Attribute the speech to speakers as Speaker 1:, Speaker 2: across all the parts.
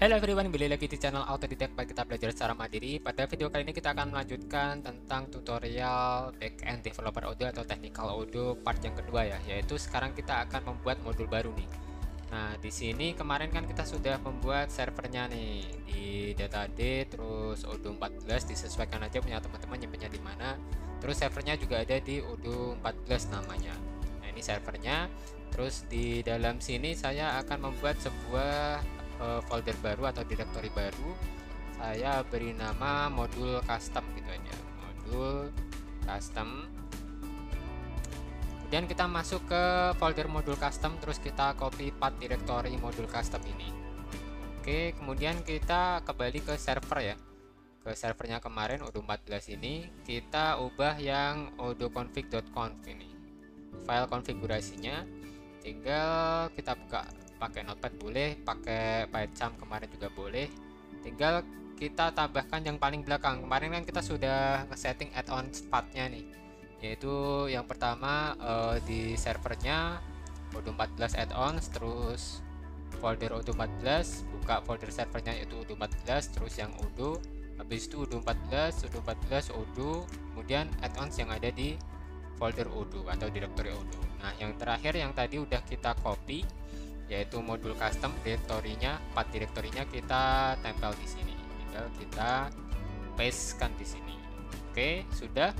Speaker 1: Hello everyone, kembali lagi di channel Autodidact by Kita Belajar Secara Mandiri. Pada video kali ini kita akan melanjutkan tentang tutorial backend developer Odoo atau technical Odoo part yang kedua ya, yaitu sekarang kita akan membuat modul baru nih. Nah, di sini kemarin kan kita sudah membuat servernya nih di data.d, terus Odoo 14 disesuaikan aja punya teman-teman nyimpennya di mana. Terus servernya juga ada di Odoo 14 namanya. Nah, ini servernya. Terus di dalam sini saya akan membuat sebuah folder baru atau directory baru. Saya beri nama modul custom gitu aja, modul custom. Kemudian kita masuk ke folder modul custom, terus kita copy path directory modul custom ini. Oke, kemudian kita kembali ke server ya, ke servernya kemarin Odoo 14 ini. Kita ubah yang odooconfig.conf ini, file konfigurasinya. Tinggal kita buka pakai notepad boleh, pakai PyCharm kemarin juga boleh. Tinggal kita tambahkan yang paling belakang. Kemarin kan kita sudah ngesetting add-on path-nya nih, yaitu yang pertama di servernya Odoo 14 add-ons, terus folder Odoo 14, buka folder servernya yaitu Odoo 14, terus yang Odoo, habis itu Odoo 14, Odoo, kemudian add-ons yang ada di folder Odoo atau directory Odoo. Nah, yang terakhir yang tadi udah kita copy, yaitu modul custom direktorinya, path direktorinya kita tempel di sini. Tinggal kita pastekan di sini. Oke, sudah.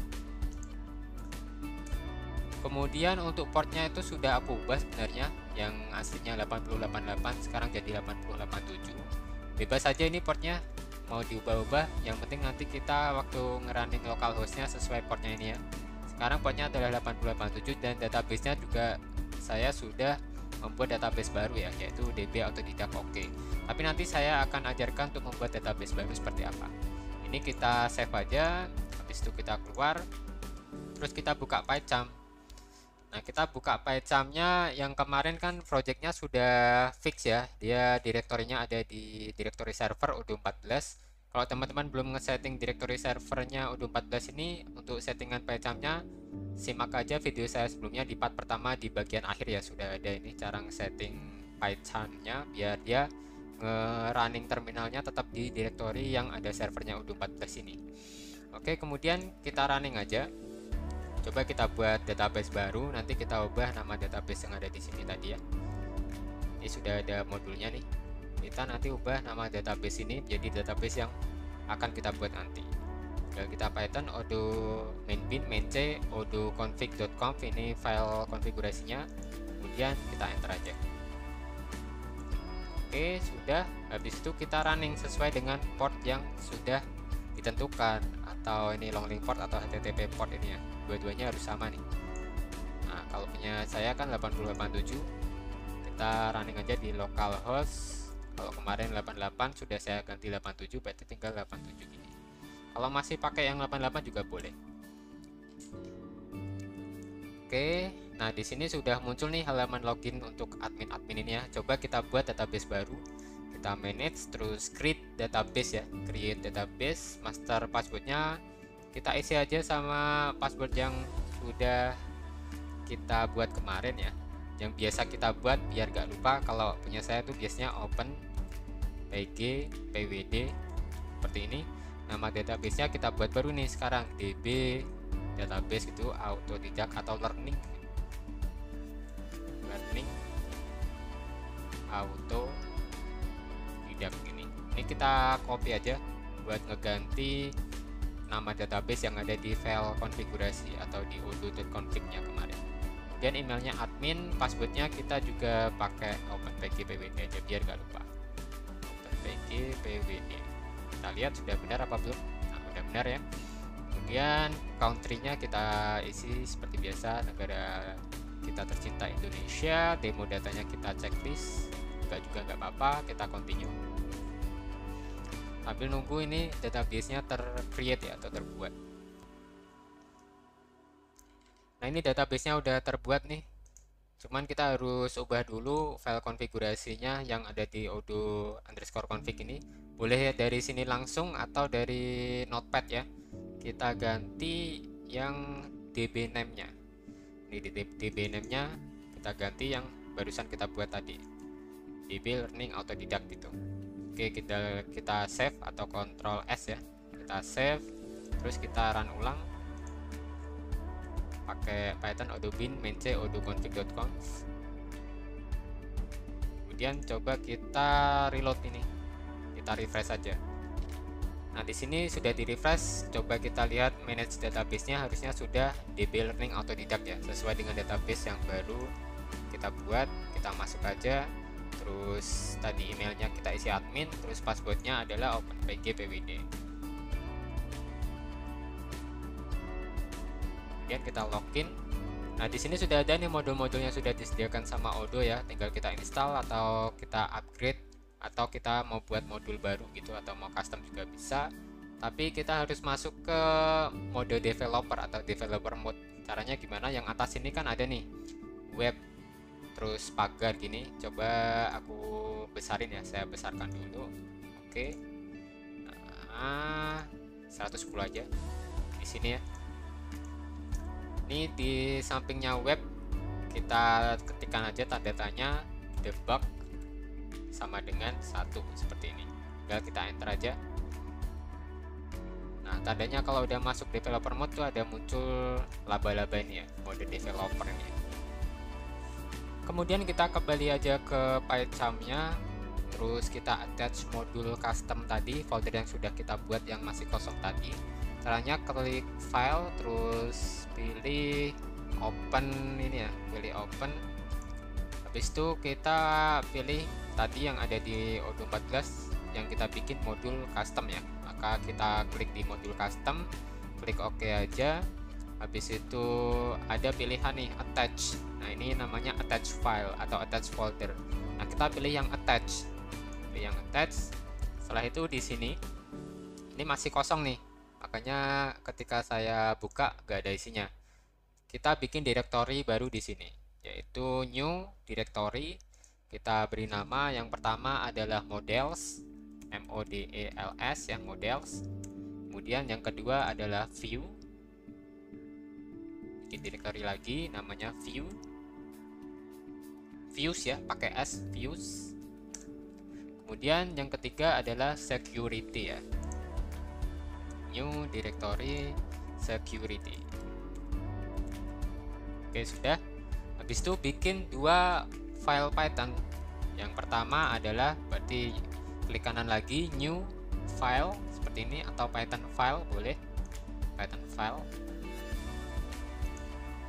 Speaker 1: Kemudian untuk portnya itu sudah aku ubah sebenarnya, yang aslinya 8088 sekarang jadi 8087. Bebas saja ini portnya mau diubah-ubah, yang penting nanti kita waktu ngerunning localhostnya sesuai portnya ini ya. Sekarang portnya adalah 8087 dan databasenya juga saya sudah membuat database baru ya, yaitu DB Autodidact. Oke, tapi nanti saya akan ajarkan untuk membuat database baru seperti apa. Ini kita save aja, habis itu kita keluar, terus kita buka PyCharm. Nah, kita buka PyCharmnya yang kemarin kan projectnya sudah fix ya, dia direktorinya ada di directory server Odoo 14. Kalau teman-teman belum nge-setting directory servernya Odoo 14 ini, untuk settingan PyCharmnya simak aja video saya sebelumnya di part pertama di bagian akhir ya, sudah ada ini cara nge-setting PyCharmnya biar dia nge-running terminalnya tetap di directory yang ada servernya Odoo 14 ini. Oke, kemudian kita running aja. Coba kita buat database baru, nanti kita ubah nama database yang ada di sini tadi ya. Ini sudah ada modulnya nih. Kita nanti ubah nama database ini menjadi database yang akan kita buat nanti. Tinggal kita python odoo main c odooconfig.conf, ini file konfigurasinya, kemudian kita enter aja. Oke, sudah. Habis itu kita running sesuai dengan port yang sudah ditentukan, atau ini long link port atau HTTP port ini ya, dua-duanya harus sama nih. Nah, kalau punya saya kan 8087, kita running aja di localhost. Kalau kemarin 88 sudah saya ganti 87, berarti tinggal 87 gini. Kalau masih pakai yang 88 juga boleh. Oke, nah di sini sudah muncul nih halaman login untuk admin ini ya. Coba kita buat database baru. Kita manage, terus create database ya, create database. Master passwordnya kita isi aja sama password yang sudah kita buat kemarin ya, yang biasa kita buat biar gak lupa. Kalau punya saya tuh biasanya open pg pwd seperti ini. Nama databasenya kita buat baru nih sekarang, db database gitu, autodidact atau learning autodidact ini kita copy aja buat ngeganti nama database yang ada di file konfigurasi atau di odoo.config nya kemarin. Kemudian emailnya admin, passwordnya kita juga pakai openpgpwd aja biar gak lupa. Openpgpwd, kita lihat sudah benar apa belum. Nah, udah benar ya. Kemudian country-nya kita isi seperti biasa, negara kita tercinta Indonesia. Demo datanya kita checklist, juga nggak apa-apa, kita continue sambil nunggu ini database-nya ter-create ya, atau terbuat. Nah, ini database-nya udah terbuat nih, cuman kita harus ubah dulu file konfigurasinya yang ada di odoo_config ini. Boleh ya dari sini langsung atau dari notepad ya. Kita ganti yang db name-nya. Ini di db name-nya kita ganti yang barusan kita buat tadi, db learning autodidact gitu. Oke, kita save atau Ctrl S ya. Kita save, terus kita run ulang pakai Python odobin mainc odoconfig.conf. Kemudian coba kita reload ini, kita refresh saja. Nah, di sini sudah di refresh. Coba kita lihat manage database-nya, harusnya sudah DB Learning Autodidact ya, sesuai dengan database yang baru kita buat. Kita masuk aja, terus tadi emailnya kita isi admin, terus passwordnya adalah openpgpwd. Kemudian kita login. Nah, di sini sudah ada nih modul-modul yang sudah disediakan sama Odoo ya, tinggal kita install atau kita upgrade, atau kita mau buat modul baru gitu, atau mau custom juga bisa. Tapi kita harus masuk ke mode developer atau developer mode. Caranya gimana? Yang atas ini kan ada nih web, terus pagar gini. Coba aku besarin ya, saya besarkan dulu. Oke. Nah, 110 aja di sini ya. Ini di sampingnya web, kita ketikkan aja tanda tanya debug sama dengan 1 seperti ini. Tinggal kita enter aja. Nah, tandanya kalau udah masuk developer mode tuh ada muncul laba-laba ini ya, mode developer ini. Kemudian kita kembali aja ke PyCharm-nya, terus kita attach modul custom tadi, folder yang sudah kita buat yang masih kosong tadi. Caranya klik file, terus pilih open ini ya, pilih open. Habis itu kita pilih tadi yang ada di Odoo 14 yang kita bikin modul custom ya. Maka kita klik di modul custom, klik OK aja. Habis itu ada pilihan nih attach. Nah, ini namanya attach file atau attach folder. Nah, kita pilih yang attach. Pilih yang attach. Setelah itu di sini ini masih kosong nih. Makanya ketika saya buka gak ada isinya. Kita bikin directory baru di sini, yaitu new directory. Kita beri nama, yang pertama adalah models, models yang models. Kemudian yang kedua adalah view. Bikin directory lagi, namanya view. Views ya, pakai S, views. Kemudian yang ketiga adalah security ya. New directory security. Oke, sudah. Habis itu bikin 2 file Python. Yang pertama adalah berarti klik kanan lagi new file seperti ini, atau Python file boleh. Python file.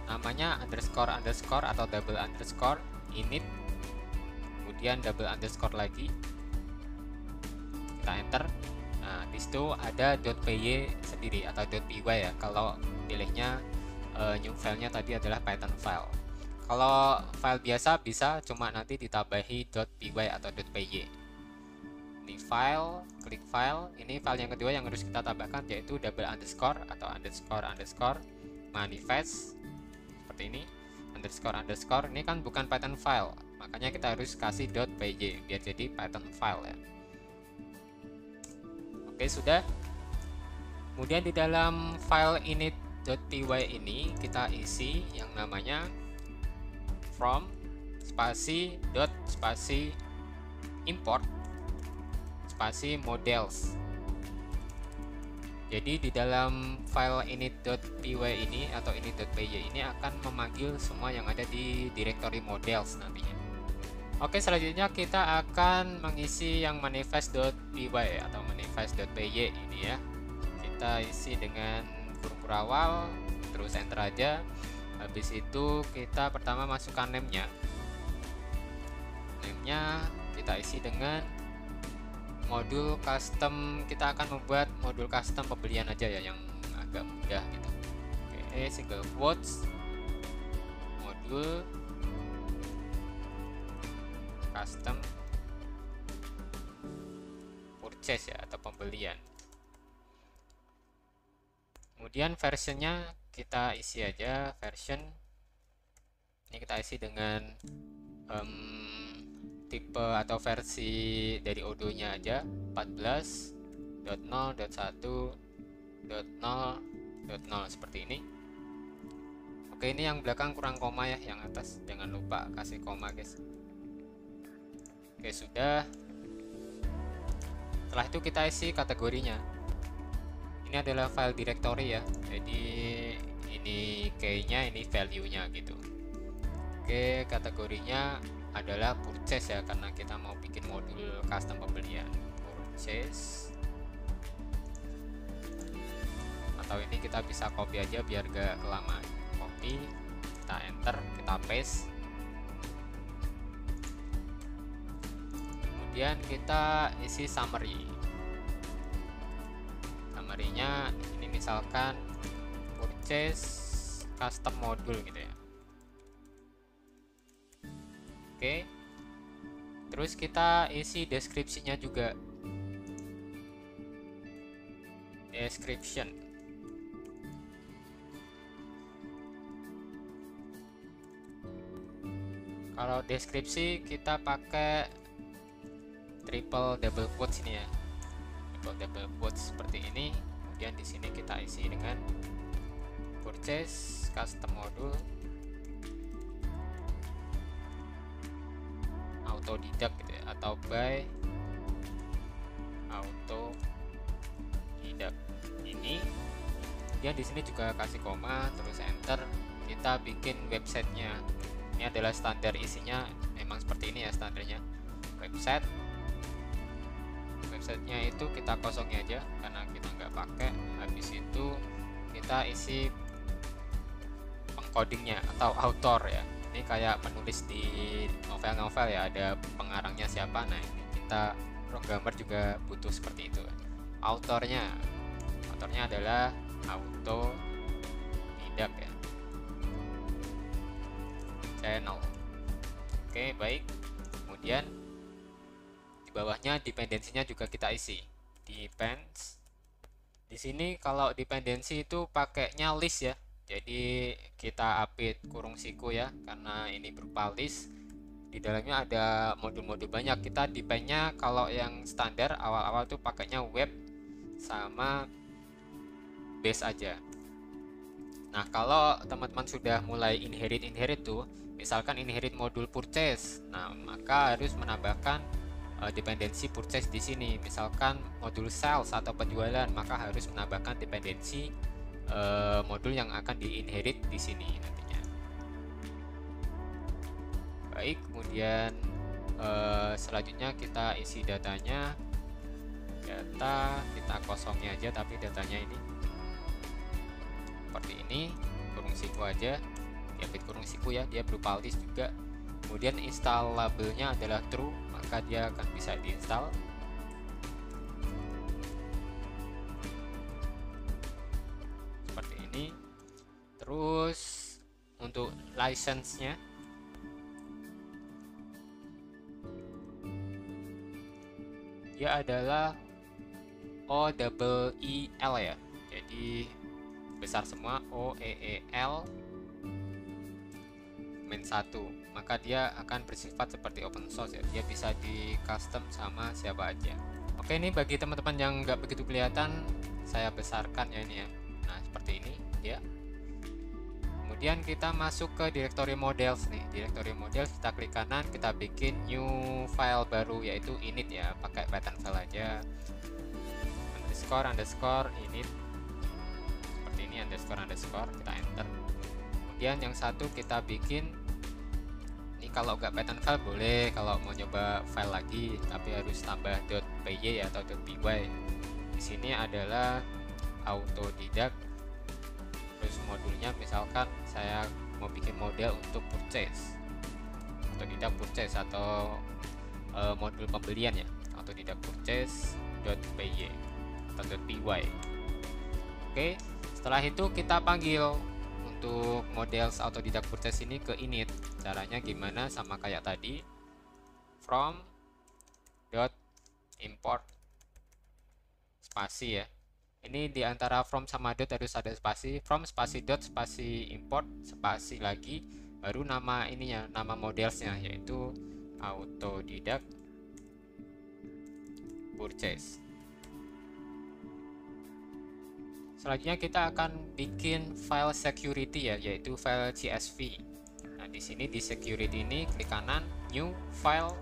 Speaker 1: Namanya underscore atau double underscore init. Kemudian double underscore lagi. Kita enter. Nah, di situ ada .py sendiri atau .py ya, kalau pilihnya new filenya tadi adalah Python file. Kalau file biasa bisa, cuma nanti ditambahi .py atau .py. Ini file, klik file. Ini file yang kedua yang harus kita tambahkan, yaitu double underscore atau underscore manifest seperti ini. Underscore ini kan bukan Python file, makanya kita harus kasih .py biar jadi Python file ya. Oke, sudah. Kemudian di dalam file init.py ini kita isi yang namanya from spasi dot spasi import spasi models. Jadi di dalam file init.py ini atau init.py ini akan memanggil semua yang ada di directory models nantinya. Oke, selanjutnya kita akan mengisi yang manifest.py atau manifest.py ini ya. Kita isi dengan kurung kurawal, terus enter aja. Habis itu kita pertama masukkan name-nya. Name-nya kita isi dengan modul custom. Kita akan membuat modul custom pembelian aja ya, yang agak mudah gitu. Oke, single quotes modul custom purchase ya, atau pembelian. Kemudian versionnya kita isi aja, version ini kita isi dengan tipe atau versi dari Odoo nya aja, 14.0.1.0.0 seperti ini. Oke, ini yang belakang kurang koma ya, yang atas jangan lupa kasih koma guys. Oke, sudah. Setelah itu kita isi kategorinya. Ini adalah file directory ya, jadi ini key-nya, ini value-nya gitu. Oke, kategorinya adalah purchase ya, karena kita mau bikin modul custom pembelian. Purchase, atau ini kita bisa copy aja biar gak lama. Copy, kita enter, kita paste. Kemudian kita isi summary. Summary-nya ini misalkan purchase custom module gitu ya. Oke. Terus kita isi deskripsinya juga. Description. Kalau deskripsi kita pakai triple double quotes ini ya. Double quotes seperti ini. Kemudian di sini kita isi dengan purchase custom module autodidact gitu ya, atau by autodidact ini. Kemudian di sini juga kasih koma, terus enter. Kita bikin websitenya. Ini adalah standar isinya, memang seperti ini ya standarnya. Websitenya itu kita kosongin aja karena kita nggak pakai. Habis itu kita isi pengcodingnya atau author ya. Ini kayak penulis di novel-novel ya, ada pengarangnya siapa. Nah ini kita programmer juga butuh seperti itu. Autornya adalah autodidact ya, channel. Oke, baik. Kemudian bawahnya dependensinya juga kita isi. Depends. Di sini kalau dependensi itu pakainya list ya. Jadi kita update kurung siku ya, karena ini berupa list. Di dalamnya ada modul-modul banyak. Kita dependnya kalau yang standar awal-awal tuh pakainya web sama base aja. Nah, kalau teman-teman sudah mulai inherit tuh, misalkan inherit modul purchase, nah maka harus menambahkan dependensi purchase di sini. Misalkan modul sales atau penjualan, maka harus menambahkan dependensi modul yang akan diinherit di sini nantinya. Baik, kemudian selanjutnya kita isi datanya. Data kita kosongnya aja, tapi datanya ini seperti ini, kurung siku aja, diambil kurung siku ya, dia berupa list juga. Kemudian install labelnya adalah true, maka dia akan bisa diinstal. Seperti ini. Terus untuk license-nya dia adalah OEEL ya. Jadi besar semua, OEEL -1, maka dia akan bersifat seperti open source ya, dia bisa di custom sama siapa aja. Oke, ini bagi teman-teman yang nggak begitu kelihatan, saya besarkan ya ini ya. Nah seperti ini ya. Kemudian kita masuk ke directory models nih. Directory models kita klik kanan, kita bikin new file baru yaitu init ya, pakai Python file aja. Underscore init seperti ini, underscore kita enter. Kemudian yang satu kita bikin ini, kalau nggak Python file boleh, kalau mau nyoba file lagi tapi harus tambah .py atau .py. Di sini adalah autodidact. Terus modulnya misalkan saya mau bikin model untuk purchase, autodidact purchase atau modul pembelian ya, autodidact purchase.py atau .py. Oke, setelah itu kita panggil untuk model autodidact purchase ini ke init. Caranya gimana? Sama kayak tadi, from .import spasi ya. Ini di antara from sama dot harus ada spasi. From spasi dot spasi import spasi lagi, baru nama ininya, nama modelsnya yaitu autodidact purchase. Selanjutnya kita akan bikin file security ya, yaitu file CSV. Nah, di sini di security ini klik kanan, new file,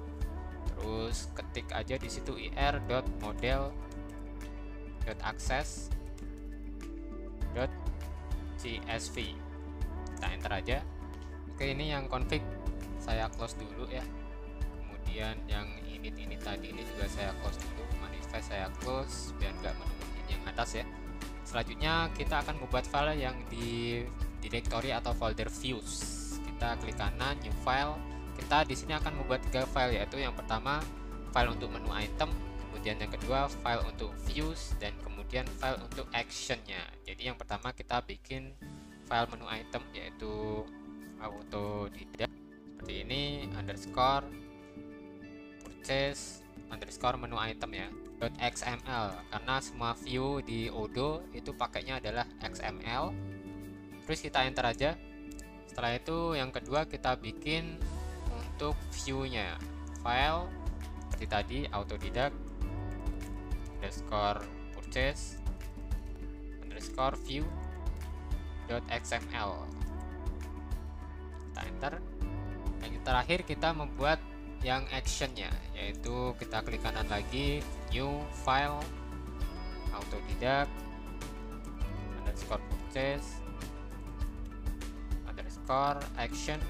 Speaker 1: terus ketik aja di situ ir.model.access.csv, kita enter aja. Oke, ini yang config saya close dulu ya. Kemudian yang ini tadi ini juga saya close dulu, manifest saya close biar nggak menemukan yang atas ya. Selanjutnya kita akan membuat file yang di directory atau folder views. Kita klik kanan, new file. Kita di sini akan membuat 3 file, yaitu yang pertama file untuk menu item, kemudian yang kedua file untuk views, dan kemudian file untuk actionnya. Jadi yang pertama kita bikin file menu item, yaitu autodidact seperti ini, underscore purchase underscore menu item ya, .xml, karena semua view di Odoo itu pakainya adalah XML. Terus kita enter aja. Setelah itu yang kedua kita bikin untuk view-nya, file seperti tadi, autodidact underscore purchase underscore view .xml, kita enter. Yang terakhir kita membuat yang actionnya, yaitu kita klik kanan lagi, new file, autodidact underscore purchase underscore action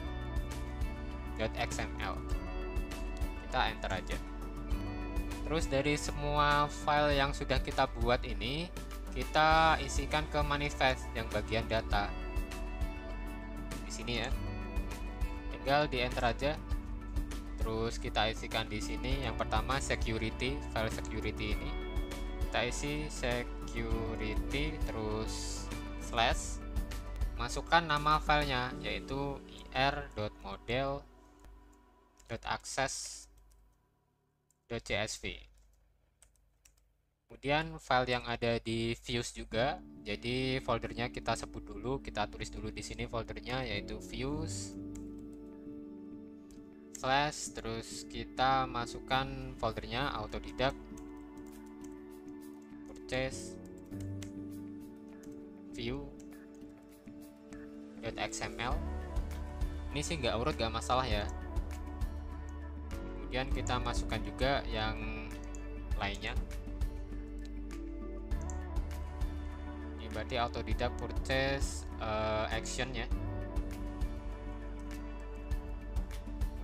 Speaker 1: .xml, kita enter aja. Terus dari semua file yang sudah kita buat ini, kita isikan ke manifest yang bagian data di sini ya, tinggal di enter aja. Terus kita isikan di sini yang pertama security, file security ini kita isi security, terus slash, masukkan nama filenya yaitu ir.model.access.csv. Kemudian file yang ada di views juga, jadi foldernya kita sebut dulu, kita tulis dulu di sini foldernya yaitu views slash, terus kita masukkan foldernya autodidact purchase view.xml. Ini sih nggak urut, nggak masalah ya. Kemudian kita masukkan juga yang lainnya. Ini berarti autodidact purchase action ya.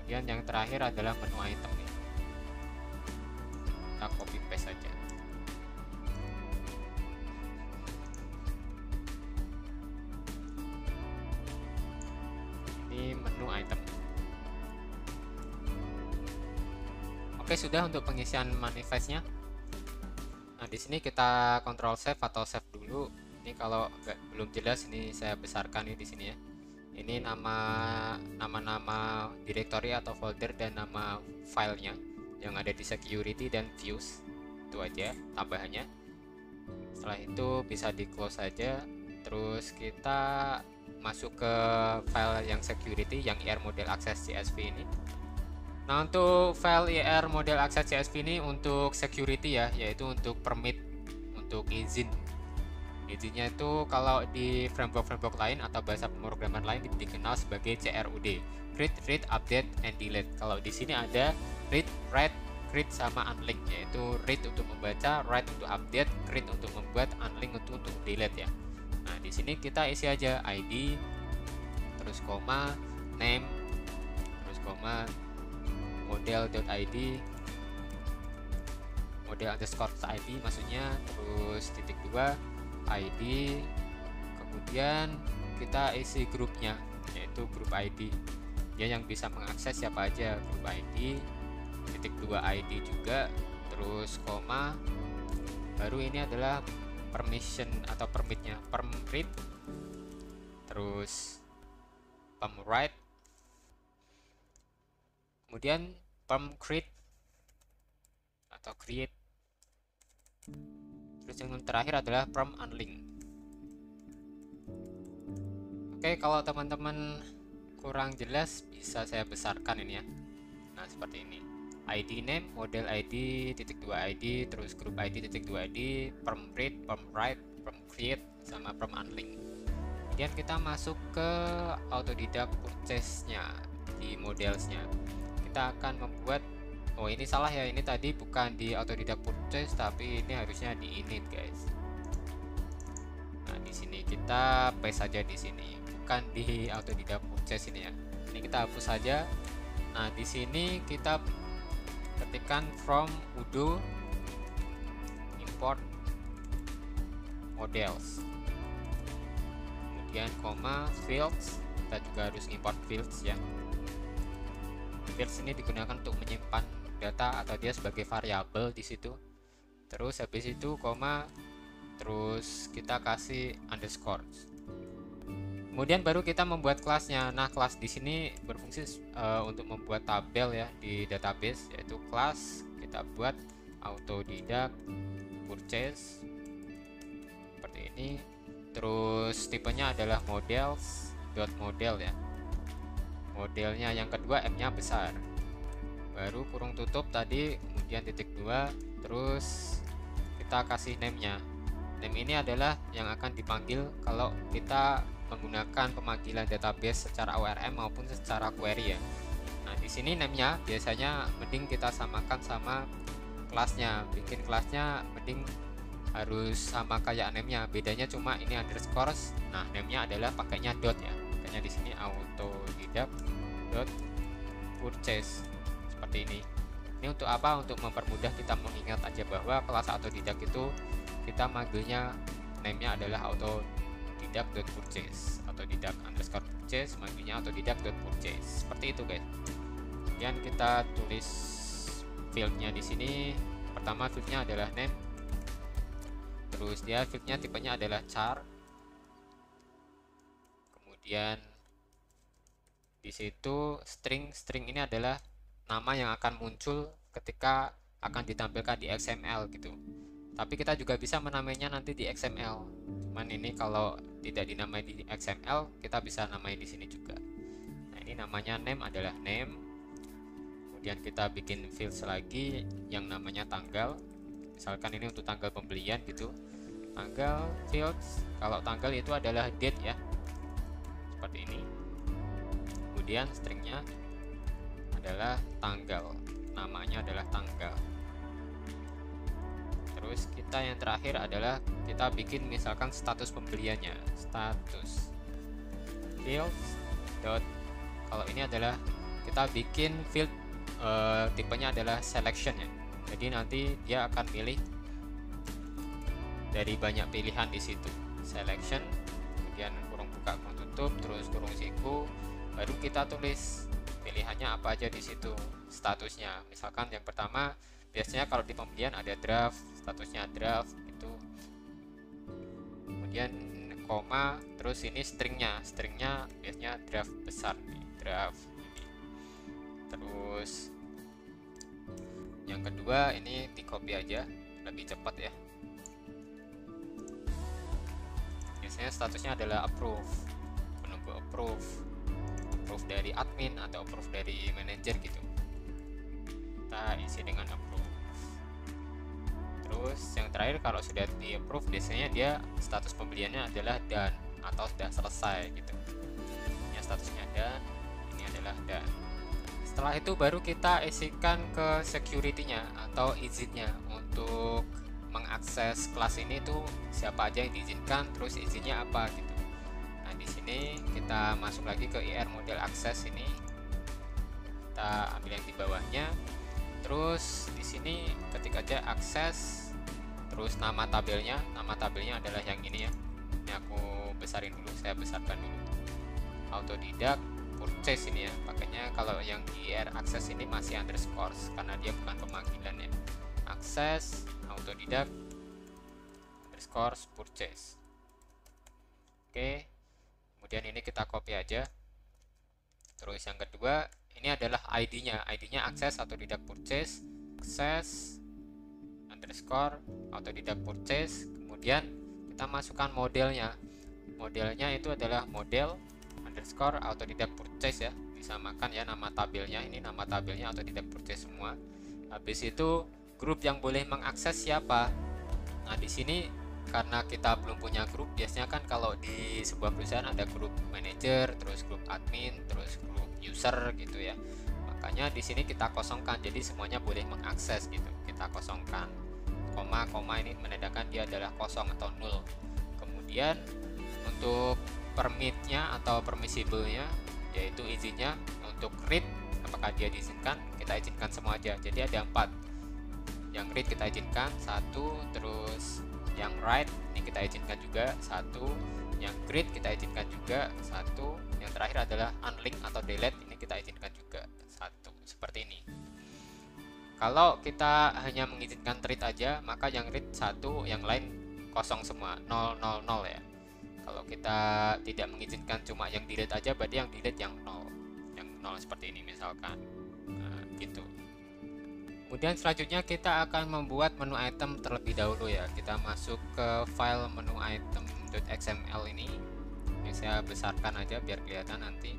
Speaker 1: Kemudian yang terakhir adalah menu item nih. Kita copy paste saja. Ini menu item. Oke, sudah untuk pengisian manifestnya. Nah, di sini kita Ctrl save atau save dulu. Ini kalau belum jelas, ini saya besarkan nih di sini ya. Ini nama-nama directory atau folder dan nama filenya yang ada di security dan views, itu aja tambahannya. Setelah itu bisa di close saja. Terus kita masuk ke file yang security, yang ir model access csv ini. Nah, untuk file ir model access csv ini untuk security ya, yaitu untuk permit, untuk izin. Izinnya itu kalau di framework lain atau bahasa pemrograman lain dikenal sebagai CRUD, create, read, update, and delete. Kalau di sini ada read, write, create sama unlink, yaitu read untuk membaca, write untuk update, create untuk membuat, unlink untuk delete ya. Nah, di sini kita isi aja ID, terus koma, name, terus koma, model.id, model underscore id maksudnya, terus titik 2 ID, kemudian kita isi grupnya yaitu grup ID, dia yang bisa mengakses siapa aja, grup ID, titik 2 ID juga, terus koma, baru ini adalah permission atau permitnya, perm read, terus perm write, kemudian perm create atau create, terus yang terakhir adalah perm unlink. Oke, kalau teman-teman kurang jelas bisa saya besarkan ini ya. Nah, seperti ini. ID name, model ID, titik 2 ID, terus group ID, titik 2 ID, perm read, perm write, perm create, sama perm unlink. Kemudian kita masuk ke autodidact purchase-nya di modelsnya. Kita akan membuat Oh ini salah ya, ini tadi bukan di autodidact purchase tapi ini harusnya di init guys. Nah di sini kita paste saja di sini, bukan di autodidact purchase ini ya. Ini kita hapus saja. Nah di sini kita ketikkan from udo import models, kemudian koma fields, kita juga harus import fields ya. Fields ini digunakan untuk menyimpan data atau dia sebagai variabel di situ. Terus habis itu koma, terus kita kasih underscore. Kemudian baru kita membuat kelasnya. Nah, kelas di sini berfungsi untuk membuat tabel ya di database, yaitu kelas kita buat autodidact purchase seperti ini. Terus tipenya adalah models.model ya. Modelnya yang kedua M-nya besar. Baru kurung tutup tadi, kemudian titik 2, terus kita kasih name-nya. Name ini adalah yang akan dipanggil kalau kita menggunakan pemanggilan database secara ORM maupun secara query ya. Nah, di sini name-nya biasanya mending kita samakan sama kelasnya. Bikin kelasnya mending harus sama kayak name-nya. Bedanya cuma ini underscore. Nah, name-nya adalah pakainya dot ya. Makanya di sini autodidact dot purchase seperti ini. Ini untuk apa? Untuk mempermudah kita mengingat aja bahwa kelas autodidact itu kita manggilnya name-nya adalah autodidact.purchase, autodidact underscore purchase, manggilnya autodidact.purchase. Seperti itu guys. Kemudian kita tulis fieldnya di sini. Pertama fieldnya adalah name. Terus dia fieldnya tipenya adalah char. Kemudian di situ string ini adalah nama yang akan muncul ketika akan ditampilkan di XML gitu. Tapi kita juga bisa menamainya nanti di XML. Cuman ini kalau tidak dinamai di XML, kita bisa namai di sini juga. Nah, ini namanya name adalah name. Kemudian kita bikin fields lagi yang namanya tanggal. Misalkan ini untuk tanggal pembelian gitu. Tanggal fields, kalau tanggal itu adalah date ya. Seperti ini. Kemudian stringnya adalah tanggal, namanya adalah tanggal. Terus kita yang terakhir adalah kita bikin misalkan status pembeliannya, status fields dot, kalau ini adalah kita bikin field tipenya adalah selection ya. Jadi nanti dia akan milih dari banyak pilihan di situ, selection, kemudian kurung buka kurung tutup, terus kurung siku, baru kita tulis pilihannya apa aja di situ, statusnya. Misalkan yang pertama biasanya kalau di pembelian ada draft, statusnya draft itu. Kemudian koma, terus ini stringnya biasanya draft besar nih, draft ini. Terus yang kedua ini di copy aja lebih cepat ya. Biasanya statusnya adalah approve, menunggu approve dari admin atau approve dari manajer gitu. Kita isi dengan approve. Terus yang terakhir kalau sudah di approve biasanya dia status pembeliannya adalah done atau sudah selesai gitu. Ini statusnya done, ini adalah done. Setelah itu baru kita isikan ke security-nya atau izinnya untuk mengakses kelas ini tuh siapa aja yang diizinkan, terus izinnya apa gitu. Nah di sini kita masuk lagi ke IR model access ini, kita ambil yang di bawahnya. Terus di sini ketik aja akses, terus nama tabelnya adalah yang ini ya. Ini aku besarin dulu, saya besarkan dulu. Autodidact purchase ini ya, makanya kalau yang di IR access ini masih underscore karena dia bukan pemanggilan ya. Akses autodidact underscore purchase. Oke, kemudian ini kita copy aja. Terus yang kedua ini adalah ID-nya akses autodidact purchase, akses underscore autodidact purchase. Kemudian kita masukkan modelnya itu adalah model underscore autodidact purchase ya, disamakan ya nama tabelnya. Ini nama tabelnya autodidact purchase semua. Habis itu grup yang boleh mengakses siapa. Nah di sini karena kita belum punya grup, biasanya kan kalau di sebuah perusahaan ada grup manager, terus grup admin, terus grup user gitu ya. Makanya di sini kita kosongkan, jadi semuanya boleh mengakses gitu. Kita kosongkan. Koma ini menandakan dia adalah kosong atau nol. Kemudian untuk permitnya atau permissible-nya, yaitu izinnya untuk read, apakah dia diizinkan, kita izinkan semua aja. Jadi ada 4. Yang read kita izinkan 1, terus yang write ini kita izinkan juga 1, yang create kita izinkan juga 1, yang terakhir adalah unlink atau delete ini kita izinkan juga 1. Seperti ini. Kalau kita hanya mengizinkan read aja, maka yang read 1, yang lain kosong semua, 0 0 0 ya. Kalau kita tidak mengizinkan cuma yang delete aja, berarti yang delete yang 0. Yang 0 seperti ini misalkan. Nah, gitu. Kemudian selanjutnya kita akan membuat menu item terlebih dahulu ya. Kita masuk ke file menu item.xml ini. Saya besarkan aja biar kelihatan nanti.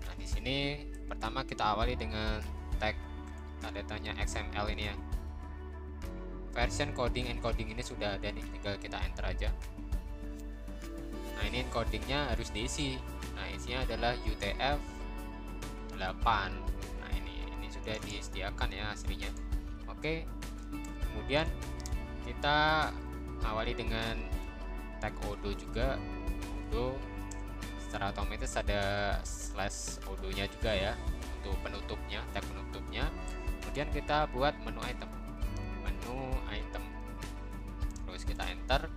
Speaker 1: Nah, di sini pertama kita awali dengan tag tanda tanya XML ini ya. Version coding encoding ini sudah ada nih, tinggal kita enter aja. Nah, ini encodingnya harus diisi. Nah, isinya adalah UTF-8. Nah, ini sudah disediakan ya aslinya. Oke. Kemudian kita awali dengan tag odo juga. Odo secara otomatis ada /odo nya juga ya untuk penutupnya, tag penutupnya. Kemudian kita buat menu item, terus kita enter.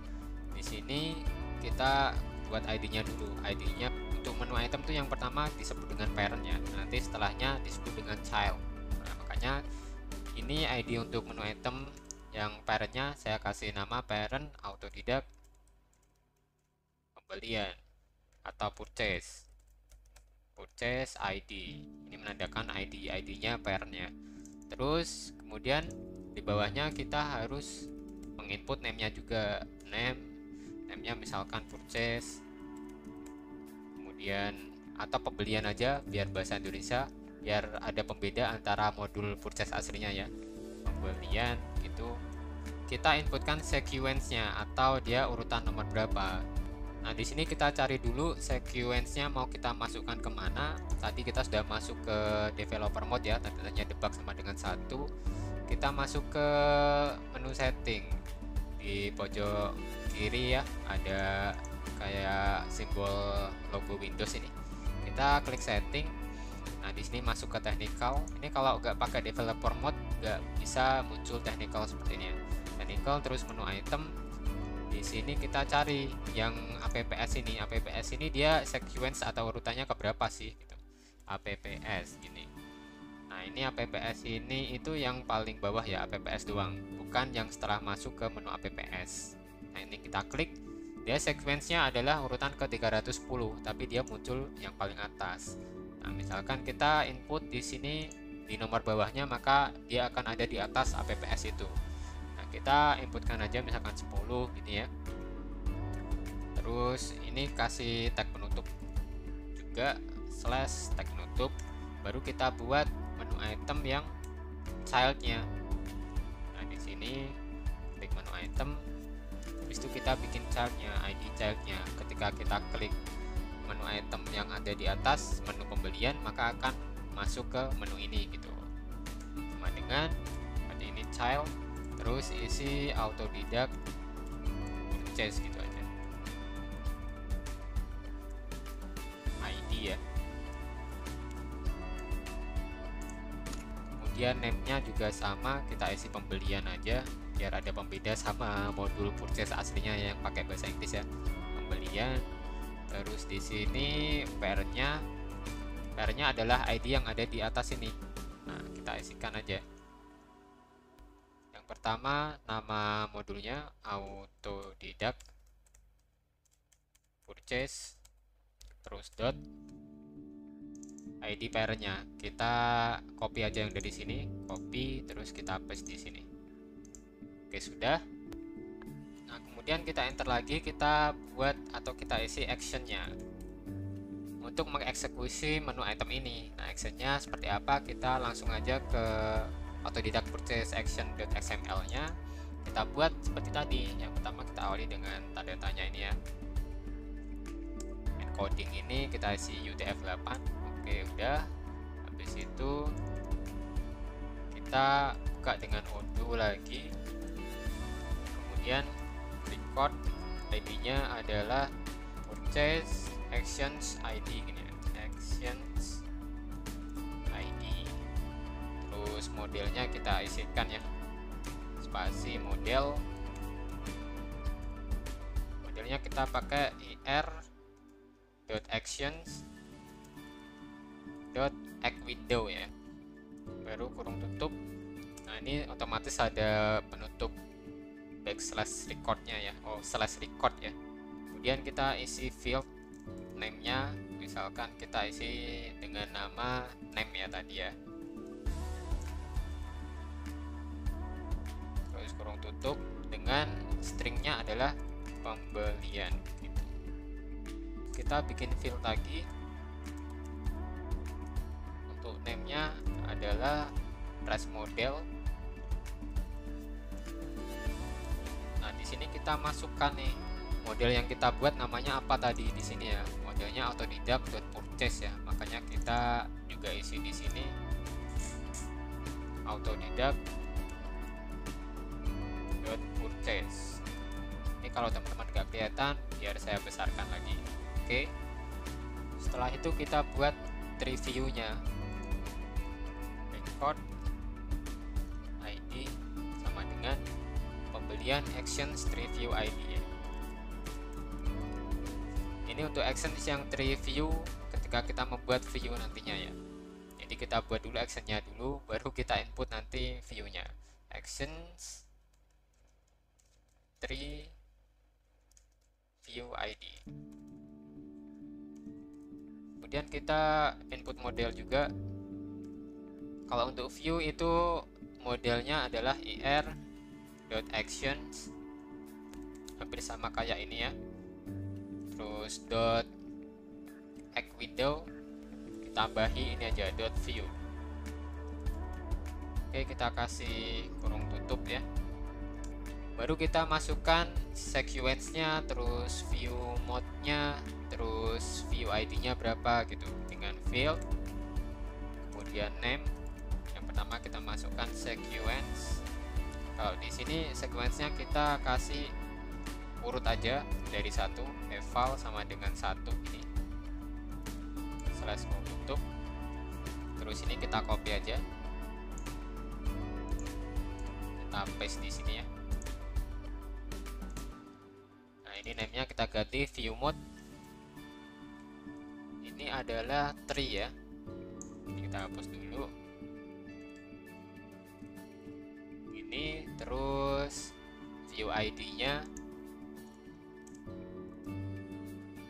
Speaker 1: Di sini kita buat ID-nya dulu. ID-nya untuk menu item tuh yang pertama disebut dengan parent-nya, nanti setelahnya disebut dengan child. Nah, makanya ini ID untuk menu item yang parent-nya saya kasih nama parent autodidact pembelian atau purchase ID. Ini menandakan ID-nya parent-nya. Terus kemudian di bawahnya kita harus menginput name-nya juga. Name-nya misalkan purchase. Kemudian atau pembelian aja biar bahasa Indonesia, biar ada pembeda antara modul purchase aslinya ya. Pembelian gitu. Kita inputkan sequence-nya atau dia urutan nomor berapa. Nah, di sini kita cari dulu sequence-nya mau kita masukkan kemana. Tadi kita sudah masuk ke developer mode ya, tandanya debug sama dengan 1. Kita masuk ke menu setting. Di pojok kiri ya, ada kayak simbol logo Windows ini. Kita klik setting. Nah, di sini masuk ke technical. Ini kalau nggak pakai developer mode nggak bisa muncul technical seperti ini ya. Technical terus menu item. Di sini kita cari yang apps ini. Apps ini dia sequence atau urutannya keberapa sih gitu. Apps gini. Nah, ini apps ini itu yang paling bawah ya, apps doang, bukan yang setelah masuk ke menu apps. Nah, ini kita klik. Dia sequence-nya adalah urutan ke 310, tapi dia muncul yang paling atas. Nah, misalkan kita input di sini di nomor bawahnya, maka dia akan ada di atas apps itu. Kita inputkan aja misalkan 10 gini ya. Terus ini kasih tag penutup juga /tag penutup. Baru kita buat menu item yang childnya. Nah, di sini klik menu item. Habis itu kita bikin childnya, ID childnya. Ketika kita klik menu item yang ada di atas menu pembelian, maka akan masuk ke menu ini gitu. Sama dengan ini child, terus isi autodidact purchase gitu aja, ID ya. Kemudian name-nya juga sama, kita isi pembelian aja biar ada pembeda sama modul purchase aslinya yang pakai bahasa Inggris ya, pembelian. Terus di sini parent-nya adalah ID yang ada di atas ini. Nah, kita isikan aja. Pertama, nama modulnya autodidact purchase, terus dot ID parentnya kita copy aja yang dari sini, copy terus kita paste di sini. Oke, sudah. Nah, kemudian kita enter lagi, kita buat atau kita isi actionnya untuk mengeksekusi menu item ini. Nah, actionnya seperti apa? Kita langsung aja ke autodidact purchase action.xml nya kita buat seperti tadi. Yang pertama kita awali dengan tanda tanya ini ya, encoding ini kita isi UTF-8. Oke, udah. Habis itu kita buka dengan Odoo lagi, kemudian record ID-nya adalah purchase actions ID gini ya, actions ID. Terus modelnya kita isikan ya, spasi modelnya kita pakai ir.actions.addWindow ya, baru kurung tutup. Nah, ini otomatis ada penutup backslash recordnya ya, slash record ya. Kemudian kita isi field name-nya, misalkan kita isi dengan nama name ya tadi ya. Terus kurung tutup dengan stringnya adalah pembelian gitu. Kita bikin field lagi, untuk name-nya adalah price model. Nah, di sini kita masukkan nih model yang kita buat, namanya apa tadi di sini ya, modelnya autodidact.purchase ya, makanya kita juga isi di sini autodidact.purchase. Ini kalau teman-teman gak kelihatan, biar saya besarkan lagi. Oke. Setelah itu kita buat tree view-nya. Record ID sama dengan pembelian actions tree view ID ya. Ini untuk actions yang tree view ketika kita membuat view nantinya ya. Jadi kita buat dulu actionnya dulu, baru kita input nanti view-nya. Actions tree view ID. Kemudian kita input model juga. Kalau untuk view itu modelnya adalah ir.actions, hampir sama kayak ini ya. Terus .addWindow tambahi ini aja .view. Oke, kita kasih kurung tutup ya. Baru kita masukkan sequence-nya, terus view mode-nya, terus view ID-nya berapa gitu dengan field, kemudian name. Yang pertama kita masukkan sequence. Kalau di sini sequence-nya kita kasih urut aja dari 1, eval sama dengan 1 ini. Slash tutup. Terus ini kita copy aja. Kita paste di sini ya. Ini name-nya kita ganti view mode. Ini adalah tree ya. Ini kita hapus dulu. Ini terus view ID-nya.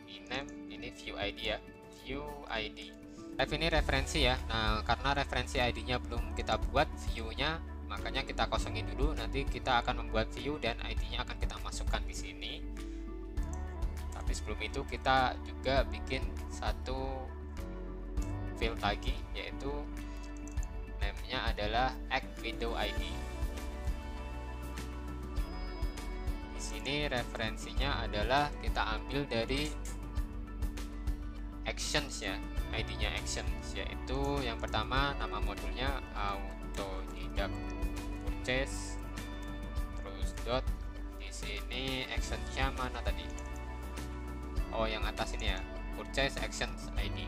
Speaker 1: Ini name, ini view ID ya. View ID. Ini referensi ya. Nah, karena referensi ID-nya belum kita buat view-nya, makanya kita kosongin dulu. Nanti kita akan membuat view dan ID-nya akan kita masukkan di sini. Tapi sebelum itu kita juga bikin satu field lagi, yaitu name-nya adalah addWindow ID. Di sini referensinya adalah kita ambil dari actions ya, ID-nya actions, yaitu yang pertama nama modulnya autodidact purchase, terus dot, di sini actions-nya mana tadi? Oh, yang atas ini ya, purchase actions ID.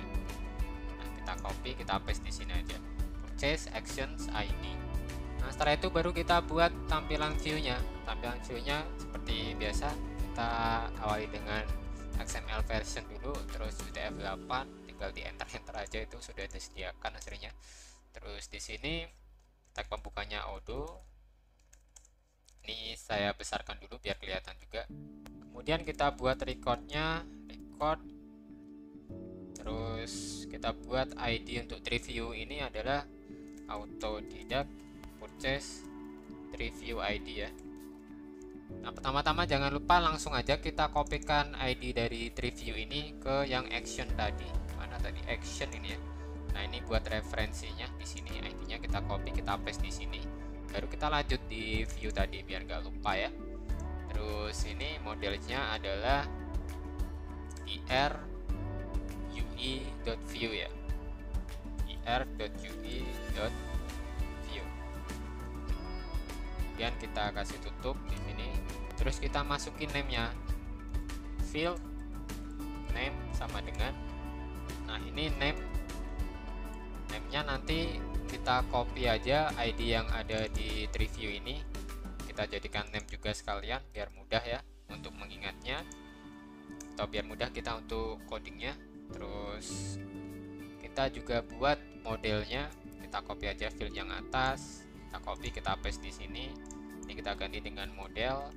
Speaker 1: Nah, kita copy, kita paste di sini aja, purchase actions ID. Nah, setelah itu baru kita buat tampilan view-nya. Tampilan view-nya seperti biasa, kita awali dengan XML version dulu, terus UTF-8, tinggal di enter aja, itu sudah disediakan hasilnya. Terus di sini tag pembukanya Odoo. Ini saya besarkan dulu biar kelihatan juga. Kemudian kita buat recordnya, record. Terus kita buat ID untuk tree view ini adalah autodidact purchase tree view ID ya. Nah, pertama-tama jangan lupa langsung aja kita kopikan ID dari tree view ini ke yang action tadi. Mana tadi action ini ya. Nah, ini buat referensinya di sini, ID-nya kita copy, kita paste di sini. Baru kita lanjut di view tadi biar gak lupa ya. Terus ini modelnya adalah ir.ui.view ya. .r.ui.view. Kemudian kita kasih tutup di sini. Terus kita masukin name-nya. Field name sama dengan, nah ini name-nya nanti kita copy aja ID yang ada di tree view ini, kita jadikan name juga sekalian biar mudah ya untuk mengingatnya, atau biar mudah kita untuk codingnya. Terus kita juga buat modelnya, kita copy aja field yang atas, kita copy, kita paste di sini. Ini kita ganti dengan model.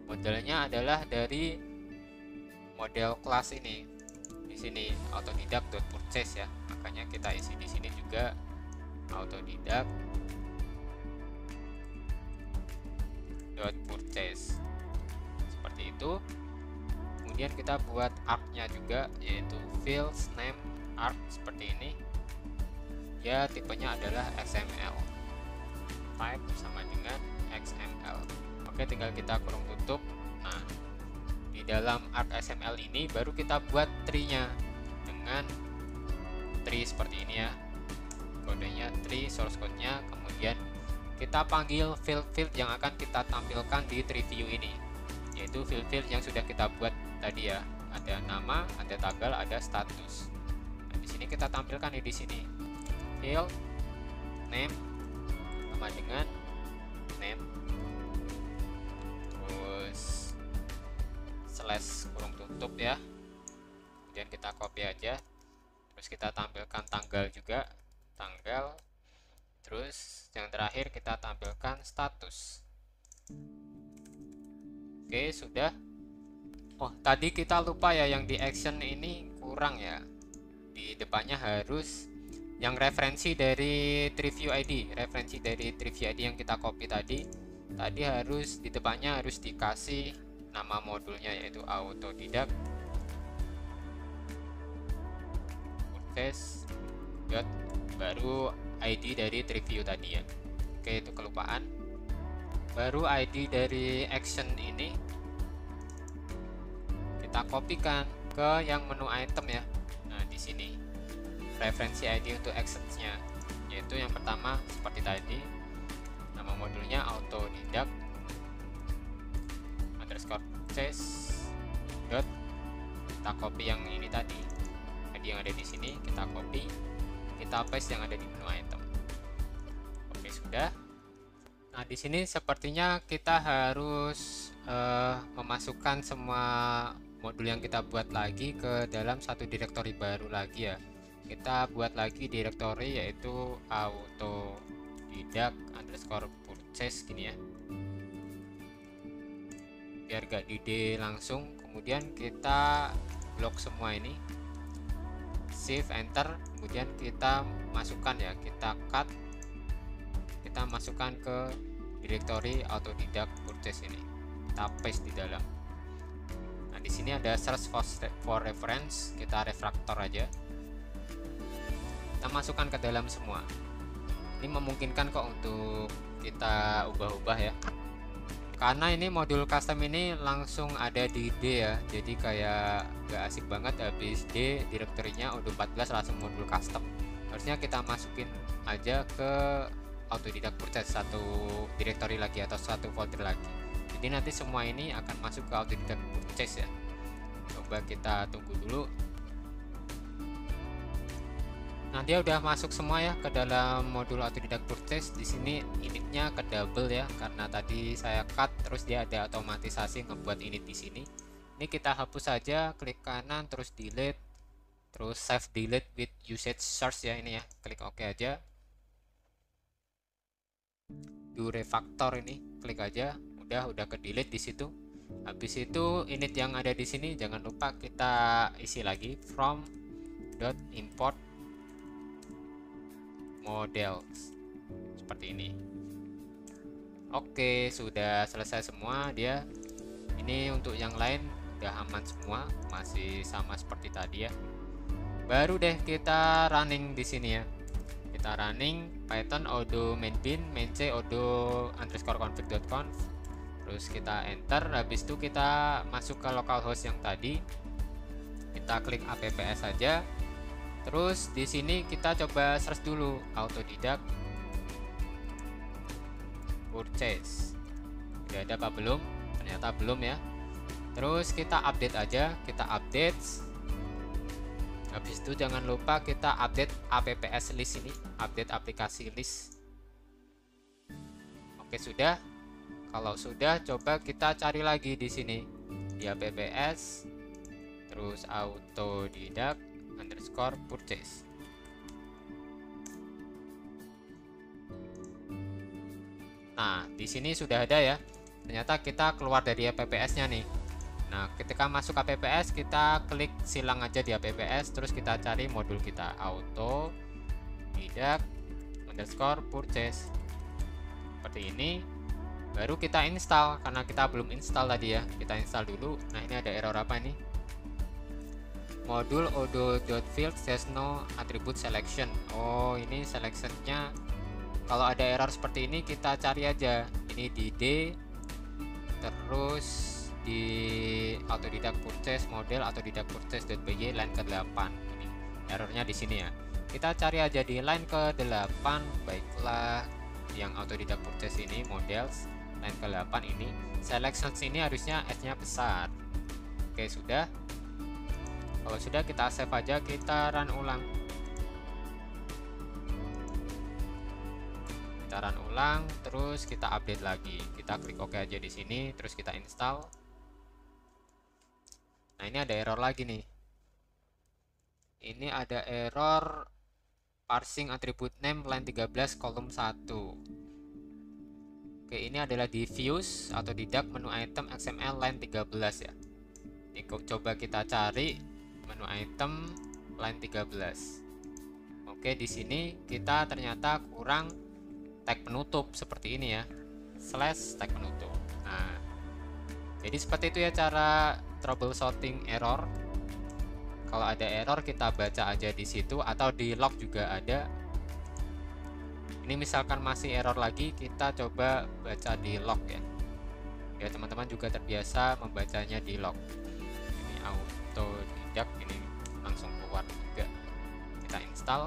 Speaker 1: Modelnya adalah dari model kelas ini. Di sini autodidact.purchase ya. Makanya kita isi di sini juga autodidact.purchase. Seperti itu. Kemudian kita buat arc-nya juga, yaitu fields name arc seperti ini. Ya, tipenya adalah XML. Type sama dengan XML. Oke, tinggal kita kurung tutup. Nah, di dalam arc XML ini baru kita buat tree-nya dengan tree seperti ini ya. Kodenya tree, source code-nya. Kemudian kita panggil field-field yang akan kita tampilkan di tree view ini, yaitu field-field yang sudah kita buat tadi ya. Ada nama, ada tanggal, ada status. Nah, di sini kita tampilkan di sini. Field name sama dengan name, terus slash kurung tutup ya. Kemudian kita copy aja, terus kita tampilkan tanggal juga, tanggal. Terus yang terakhir kita tampilkan status. Oke, sudah. Oh, tadi kita lupa ya, yang di action ini kurang ya. Di depannya harus yang referensi dari tree view ID, referensi dari tree view ID yang kita copy tadi harus di depannya harus dikasih nama modulnya, yaitu autodidact purchase dot baru ID dari tree view tadi ya. Oke, itu kelupaan. Baru ID dari action ini kita kopikan ke yang menu item ya. Nah, di sini referensi ID untuk actions-nya, yaitu yang pertama seperti tadi, nama modulnya autodidact _purchase dot, kita copy yang ini tadi yang ada di sini, kita copy, kita paste yang ada di menu item. Oke, sudah. Nah, di sini sepertinya kita harus memasukkan semua modul yang kita buat lagi ke dalam satu direktori baru lagi ya. Kita buat lagi direktori yaitu autodidact_purchase gini ya, biar gak di D langsung. Kemudian kita blok semua ini, shift enter, kemudian kita masukkan ya, kita cut, kita masukkan ke direktori autodidact_purchase ini, kita paste di dalam. Nah, di sini ada search for reference, kita refactor aja, kita masukkan ke dalam semua. Ini memungkinkan kok untuk kita ubah-ubah ya, karena ini modul custom ini langsung ada di D ya, jadi kayak gak asik banget habis D direktorinya udah 14 langsung modul custom. Harusnya kita masukin aja ke autodidact purchase satu direktori lagi atau satu folder lagi. Jadi nanti semua ini akan masuk ke autodidact purchase ya. Coba kita tunggu dulu. Nah, dia udah masuk semua ya ke dalam modul autodidact purchase. Di sini initnya ke double ya, karena tadi saya cut, terus dia ada otomatisasi ngebuat init di sini. Ini kita hapus saja, klik kanan, terus delete, terus save delete with usage source ya, ini ya, klik OK aja. Do refactor ini, klik aja, udah ke delete di situ. Habis itu init yang ada di sini jangan lupa kita isi lagi, from .import models seperti ini. Oke, sudah selesai semua dia. Ini untuk yang lain udah aman semua, masih sama seperti tadi ya. Baru deh kita running di sini ya. Kita running python odo mainbin mainc odo _config.conf, terus kita enter. Habis itu kita masuk ke localhost yang tadi, kita klik apps saja. Terus di sini kita coba search dulu autodidact purchase. Udah ada apa belum? Ternyata belum ya. Terus kita update aja, kita update. Habis itu jangan lupa kita update apps list ini, update aplikasi list. Oke, sudah. Kalau sudah, coba kita cari lagi di sini di apps, terus autodidact underscore purchase. Nah, di sini sudah ada ya. Ternyata kita keluar dari apps-nya nih. Nah, ketika masuk apps, kita klik silang aja di apps, terus kita cari modul kita autodidact underscore purchase. Seperti ini. Baru kita install, karena kita belum install tadi ya. Kita install dulu. Nah, ini ada error apa nih? Modul odoo.field says no attribute selection. Oh, ini selectionnya. Kalau ada error seperti ini, kita cari aja. Ini di D, terus di autodidact purchase model autodidact purchase.py line ke-8. Ini errornya di sini ya. Kita cari aja di line ke-8. Baiklah, yang autodidact purchase ini models line ke-8 ini. Selections ini harusnya S-nya besar. Oke, sudah. Kalau sudah, kita save aja, kita run ulang. Kita run ulang, terus kita update lagi. Kita klik OK aja di sini, terus kita install. Nah, ini ada error lagi nih. Ini ada error parsing attribute name line 13 kolom 1. Oke, ini adalah di views autodidact menu item XML line 13 ya. Ini coba kita cari menu item line 13. Oke, di sini kita ternyata kurang tag penutup seperti ini ya. Slash tag penutup. Nah, jadi seperti itu ya cara troubleshooting error. Kalau ada error, kita baca aja di situ, atau di log juga ada. Ini misalkan masih error lagi, kita coba baca di log ya. Ya, teman-teman juga terbiasa membacanya di log. Ini autodidact, ini langsung keluar juga. Kita install.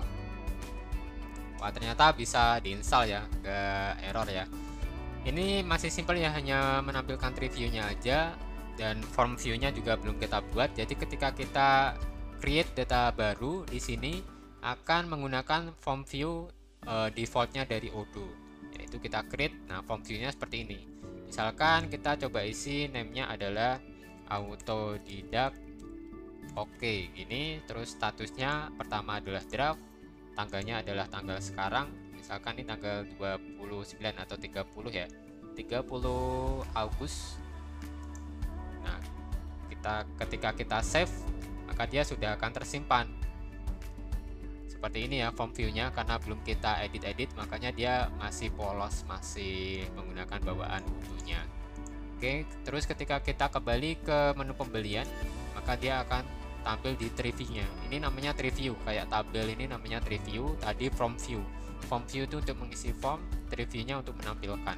Speaker 1: Wah, ternyata bisa diinstal ya, gak error ya. Ini masih simple ya, hanya menampilkan reviewnya aja, dan form view-nya juga belum kita buat. Jadi ketika kita create data baru di sini akan menggunakan form view defaultnya dari Odoo, yaitu kita create. Nah, form view-nya seperti ini. Misalkan kita coba isi name-nya adalah autodidact. Oke, gini. Terus statusnya pertama adalah draft, tanggalnya adalah tanggal sekarang. Misalkan ini tanggal 29 atau 30 ya. 30 Agustus. Nah, ketika kita save, maka dia sudah akan tersimpan seperti ini ya form view-nya. Karena belum kita edit-edit, makanya dia masih polos, masih menggunakan bawaan Odoo-nya. Oke, terus ketika kita kembali ke menu pembelian, maka dia akan tampil di tree view-nya. Ini namanya tree view, kayak tabel ini namanya tree view. Tadi form view. Form view itu untuk mengisi form, tree view-nya untuk menampilkan.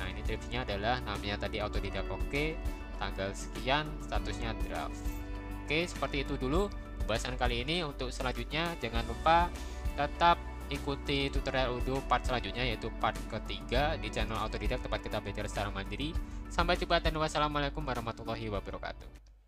Speaker 1: Nah, ini tree view-nya adalah namanya tadi autodidact. Oke, tanggal sekian, statusnya draft. Oke, seperti itu dulu pembahasan kali ini. Untuk selanjutnya jangan lupa tetap ikuti tutorial Odoo part selanjutnya, yaitu part ketiga di channel Autodidact, tempat kita belajar secara mandiri. Sampai jumpa dan wassalamualaikum warahmatullahi wabarakatuh.